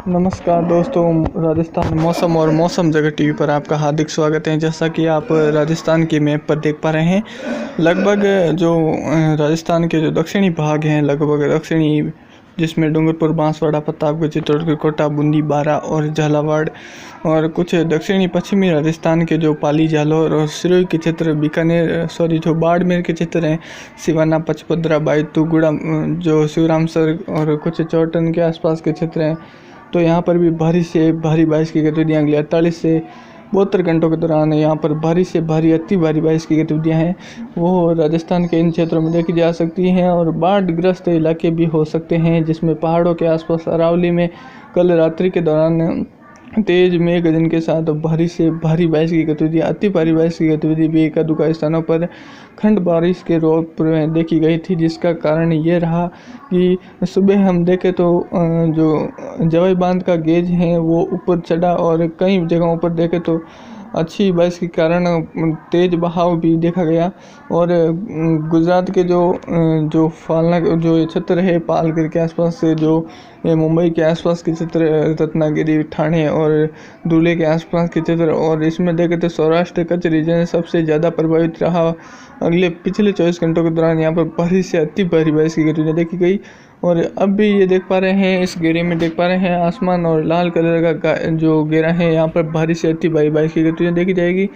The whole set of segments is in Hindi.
नमस्कार दोस्तों, राजस्थान मौसम और मौसम जगह टीवी पर आपका हार्दिक स्वागत है। जैसा कि आप राजस्थान की मैप पर देख पा रहे हैं, लगभग जो राजस्थान के जो दक्षिणी भाग हैं, लगभग दक्षिणी जिसमें डूंगरपुर, बांसवाड़ा, प्रतापगढ़, चित्तौड़गढ़, कोटा, बूंदी, बारां और झालावाड़ और कुछ दक्षिणी पश्चिमी राजस्थान के जो पाली, जालौर और सिरोही के क्षेत्र, बीकानेर जो बाड़मेर के क्षेत्र हैं, सिवाना, पचपदरा, बायतू, गुड़ा, जो शिवरामसर और कुछ चौटन के आसपास के क्षेत्र हैं, तो यहाँ पर भी भारी से भारी बारिश की गतिविधियाँ अगले 48 से 72 घंटों के दौरान यहाँ पर भारी से भारी अति भारी बारिश की गतिविधियाँ हैं वो राजस्थान के इन क्षेत्रों में देखी जा सकती हैं। और बाढ़ग्रस्त इलाके भी हो सकते हैं, जिसमें पहाड़ों के आसपास अरावली में कल रात्रि के दौरान तेज मेघ गर्जन के साथ भारी से भारी बारिश की गतिविधियाँ, अति भारी बारिश की गतिविधि भी एक दुकान स्थानों पर खंड बारिश के रूप में देखी गई थी, जिसका कारण ये रहा कि सुबह हम देखें तो जो जवाई बांध का गेज है वो ऊपर चढ़ा और कई जगहों पर देखें तो अच्छी बारिश के कारण तेज बहाव भी देखा गया। और गुजरात के जो फालना जो क्षेत्र है, पालघर के आसपास से जो मुंबई के आसपास के क्षेत्र, रत्नागिरी, ठाणे और धुले के आसपास के क्षेत्र, और इसमें देखें तो सौराष्ट्र कच्छ रीजन सबसे ज़्यादा प्रभावित रहा। पिछले 24 घंटों के दौरान यहाँ पर भारी से अति भारी बारिश की गतिविधियाँ देखी गई। और अब भी ये देख पा रहे हैं, इस घेरे में देख पा रहे हैं आसमान और लाल कलर का जो घेरा है, यहाँ पर भारी से अति भारी बारिश की गतिविधियाँ देखी जाएगी।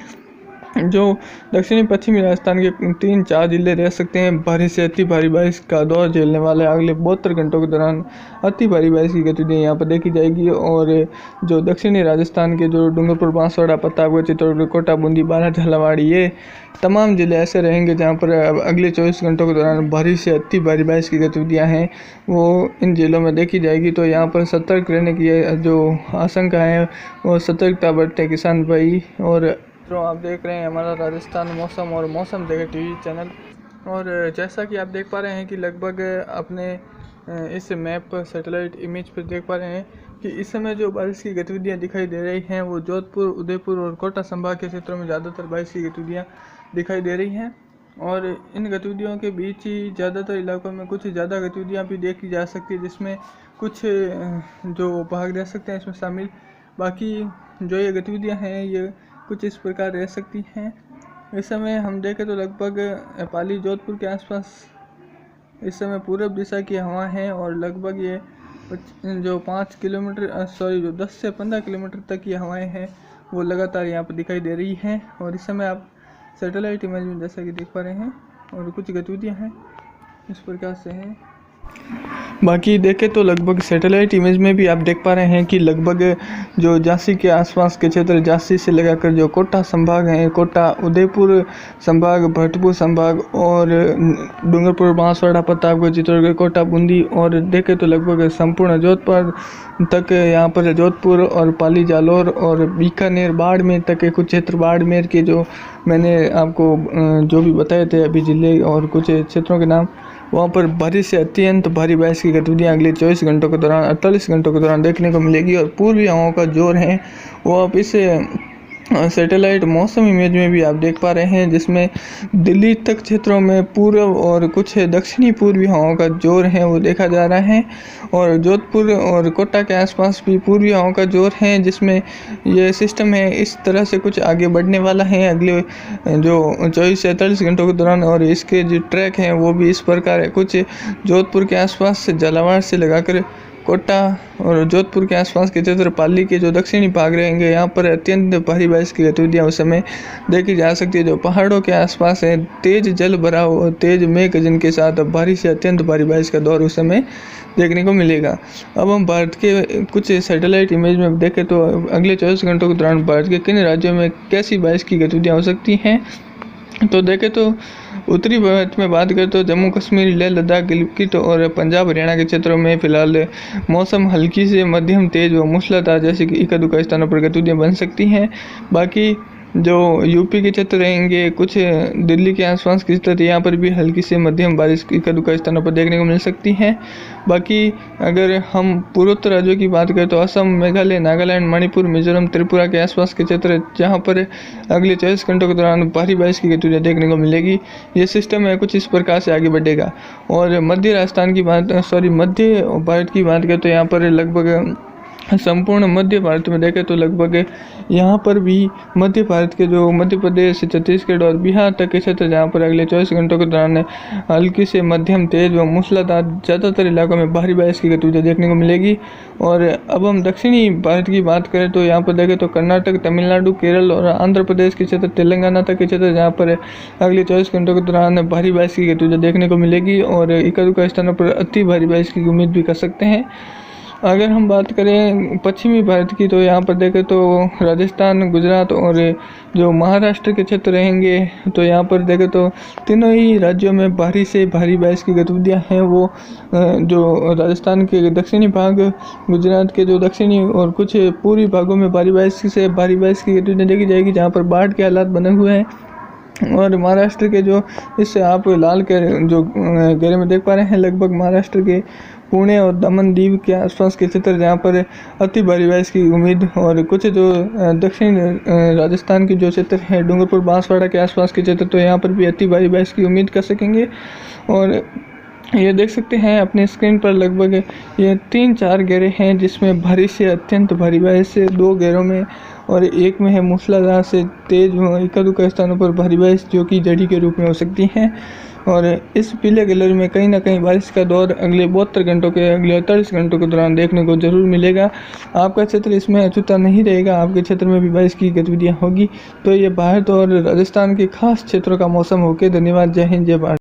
जो दक्षिणी पश्चिमी राजस्थान के 3-4 जिले रह सकते हैं भारी से अति भारी बारिश का दौर झेलने वाले अगले 72 घंटों के दौरान अति भारी बारिश की गतिविधियाँ यहाँ पर देखी जाएगी। और जो दक्षिणी राजस्थान के जो डूंगरपुर, बांसवाड़ा, प्रतापगढ़, चित्तौड़गढ़, कोटा, बूंदी, बारां, झालावाड़, ये तमाम जिले ऐसे रहेंगे जहाँ पर अगले 24 घंटों के दौरान भारी से अति भारी बारिश की गतिविधियाँ हैं वो इन जिलों में देखी जाएगी। तो यहाँ पर सतर्क रहने की जो आशंका है वो सतर्कता बरतें किसान भाई। और तो आप देख रहे हैं हमारा राजस्थान मौसम और मौसम जगह टीवी चैनल। और जैसा कि आप देख पा रहे हैं कि लगभग अपने इस मैप पर सैटेलाइट इमेज पर देख पा रहे हैं कि इस समय जो बारिश की गतिविधियां दिखाई दे रही हैं वो जोधपुर, उदयपुर और कोटा संभाग के क्षेत्रों में ज़्यादातर बारिश की गतिविधियां दिखाई दे रही हैं। और इन गतिविधियों के बीच ही ज़्यादातर इलाकों में कुछ ज़्यादा गतिविधियाँ भी देखी जा सकती है, जिसमें कुछ जो भाग रह सकते हैं इसमें शामिल। बाकी जो ये गतिविधियाँ हैं ये कुछ इस प्रकार रह सकती हैं। इस समय हम देखें तो लगभग पाली, जोधपुर के आसपास इस समय पूरब दिशा की हवा है और लगभग ये जो 5 किलोमीटर जो 10 से 15 किलोमीटर तक की हवाएं हैं वो लगातार यहाँ पर दिखाई दे रही हैं। और इस समय आप सैटेलाइट इमेज में जैसा कि देख पा रहे हैं और कुछ गतिविधियाँ हैं इस प्रकार से हैं। बाकी देखें तो लगभग सैटेलाइट इमेज में भी आप देख पा रहे हैं कि लगभग जो झांसी के आसपास के क्षेत्र, झांसी से लगाकर जो कोटा संभाग हैं, कोटा, उदयपुर संभाग, भरतपुर संभाग और डूंगरपुर, बांसवाड़ा, प्रतापगढ़, चित्तौड़गढ़, कोटा, बूंदी और देखें तो लगभग संपूर्ण जोधपुर तक, यहाँ पर जोधपुर और पाली, जालौर और बीकानेर, बाड़मेर तक के कुछ क्षेत्र, बाड़मेर के जो मैंने आपको जो भी बताए थे अभी जिले और कुछ क्षेत्रों के नाम, वहाँ पर भारी से अत्यंत भारी बारिश की गतिविधियाँ अगले 24 घंटों के दौरान, 48 घंटों के दौरान देखने को मिलेगी। और पूर्वी हवाओं का जोर है वो आप इस सैटेलाइट मौसम इमेज में भी आप देख पा रहे हैं, जिसमें दिल्ली तक क्षेत्रों में पूर्व और कुछ दक्षिणी पूर्वी हवाओं का जोर है वो देखा जा रहा है। और जोधपुर और कोटा के आसपास भी पूर्वी हवाओं का जोर है, जिसमें ये सिस्टम है इस तरह से कुछ आगे बढ़ने वाला है अगले जो 24 से 48 घंटों के दौरान। और इसके जो ट्रैक हैं वो भी इस प्रकार है, कुछ जोधपुर के आसपास से झालावाड़ से लगाकर कोटा और जोधपुर के आसपास के क्षेत्र, पाली के जो दक्षिणी भाग रहेंगे, यहाँ पर अत्यंत भारी बारिश की गतिविधियाँ उस समय देखी जा सकती है। जो पहाड़ों के आसपास है, तेज जल भराव और तेज मेघ गर्जन के साथ भारी से अत्यंत भारी बारिश का दौर उस समय देखने को मिलेगा। अब हम भारत के कुछ सैटेलाइट इमेज में देखें तो अगले 24 घंटों के दौरान भारत के किन राज्यों में कैसी बारिश की गतिविधियाँ हो सकती हैं, तो देखें तो उत्तरी भारत में बात करें तो जम्मू कश्मीर, लेह लद्दाख, गिलगित और पंजाब, हरियाणा के क्षेत्रों में फिलहाल मौसम हल्की से मध्यम तेज व मूसलाधार जैसे कि इक्का दुक्का स्थानों पर गतिविधियाँ बन सकती हैं। बाकी जो यूपी के क्षेत्र रहेंगे, कुछ दिल्ली के आसपास की स्थिति, यहाँ पर भी हल्की से मध्यम बारिश इक्का दुक्का स्थानों पर देखने को मिल सकती हैं। बाकी अगर हम पूर्वोत्तर राज्यों की बात करें तो असम, मेघालय, नागालैंड, मणिपुर, मिजोरम, त्रिपुरा के आसपास के क्षेत्र, जहाँ पर अगले 24 घंटों के दौरान भारी बारिश की गतिविधियाँ देखने को मिलेगी। ये सिस्टम है कुछ इस प्रकार से आगे बढ़ेगा। और मध्य भारत की बात करें तो यहाँ पर लगभग संपूर्ण मध्य भारत में देखें तो लगभग यहाँ पर भी मध्य भारत के जो मध्य प्रदेश, छत्तीसगढ़ और बिहार तक के क्षेत्र जहाँ पर अगले 24 घंटों के दौरान हल्की से मध्यम तेज व मूसलाधार ज़्यादातर इलाकों में भारी बारिश की गतिविधि देखने को मिलेगी। और अब हम दक्षिणी भारत की बात करें तो यहाँ पर देखें तो कर्नाटक, तमिलनाडु, केरल और आंध्र प्रदेश के क्षेत्र, तेलंगाना तक के क्षेत्र जहाँ पर अगले 24 घंटों के दौरान भारी बारिश की गतिविधि देखने को मिलेगी और एकाधिक स्थानों पर अति भारी बारिश की उम्मीद भी कर सकते हैं। अगर हम बात करें पश्चिमी भारत की तो यहाँ पर देखें तो राजस्थान, गुजरात और जो महाराष्ट्र के क्षेत्र रहेंगे तो यहाँ पर देखें तो तीनों ही राज्यों में भारी से भारी बारिश की गतिविधियाँ हैं। वो जो राजस्थान के दक्षिणी भाग, गुजरात के जो दक्षिणी और कुछ पूर्वी भागों में भारी बारिश से भारी बारिश की गतिविधियाँ देखी जाएगी जहाँ पर बाढ़ के हालात बने हुए हैं। और महाराष्ट्र के जो इससे आप लाल के जो घेरे में देख पा रहे हैं, लगभग महाराष्ट्र के पुणे और दमन दीव के आसपास के क्षेत्र जहाँ पर अति भारी बारिश की उम्मीद, और कुछ जो दक्षिण राजस्थान के जो क्षेत्र हैं, डूंगरपुर, बांसवाड़ा के आसपास के क्षेत्र, तो यहाँ पर भी अति भारी बारिश की उम्मीद कर सकेंगे। और ये देख सकते हैं अपने स्क्रीन पर लगभग ये 3-4 घेरे हैं जिसमें भारी से अत्यंत भारी बारिश से 2 घेरों में और एक में है मूसलाधार से तेज एकाधिक स्थानों पर भारी बारिश जो कि जड़ी के रूप में हो सकती हैं। और इस पीले कलर में कहीं ना कहीं बारिश का दौर अगले 72 घंटों के अगले 48 घंटों के दौरान देखने को जरूर मिलेगा। आपका क्षेत्र इसमें अछूता नहीं रहेगा, आपके क्षेत्र में भी बारिश की गतिविधियाँ होगी। तो ये भारत और राजस्थान के खास क्षेत्रों का मौसम होके। धन्यवाद। जय हिंद, जय भारत।